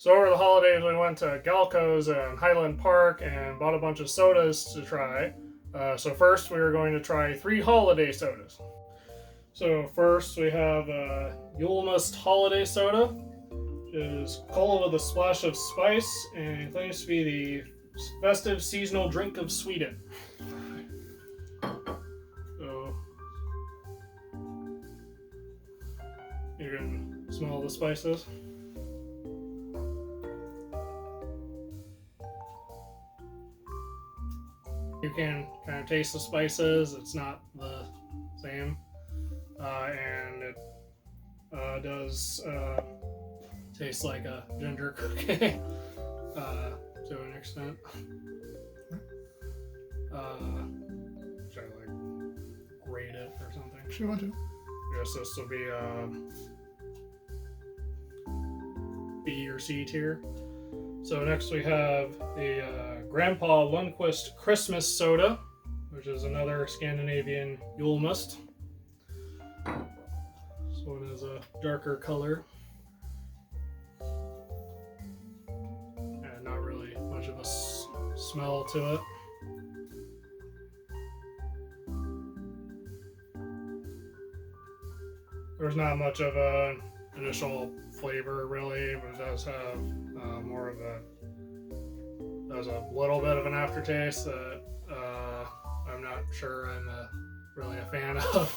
So over the holidays, we went to Galco's in Highland Park and bought a bunch of sodas to try. So first, we were going to try 3 holiday sodas. So first, we have Julmust Holiday Soda, which is cola with a splash of spice and claims to be the festive seasonal drink of Sweden. So you can smell the spices. You can kind of taste the spices. It's not the same, and it does taste like a ginger cookie to an extent. Should I like grate it or something? If you want to. Yes, this will be B or C tier. So next we have the Grandpa Lundquist Christmas soda, which is another Scandinavian Julmust. This one is a darker color. And not really much of a smell to it. There's not much of an initial flavor really, but it does have more of a, there's a little bit of an aftertaste that I'm not sure I'm really a fan of.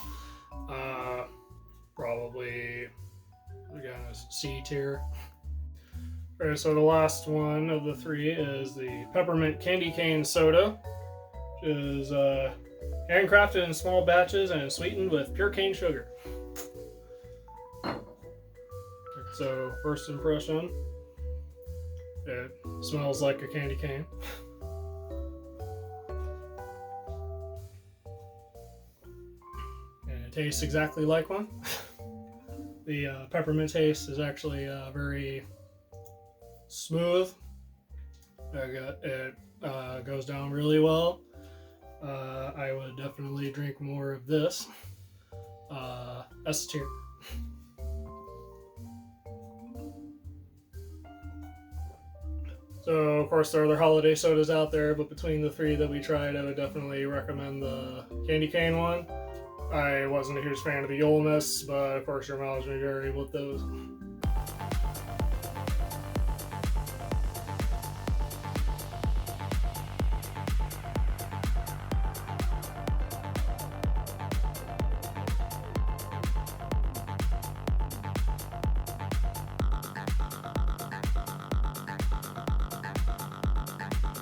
Probably again a C tier. Alright, so the last one of the 3 is the peppermint candy cane soda, which is handcrafted in small batches and sweetened with pure cane sugar. So, first impression, it smells like a candy cane. And it tastes exactly like one. The peppermint taste is actually very smooth. It goes down really well. I would definitely drink more of this. S tier. So, of course, there are other holiday sodas out there, but between the 3 that we tried, I would definitely recommend the candy cane one. I wasn't a huge fan of the Julmust, but of course your mileage may vary with those.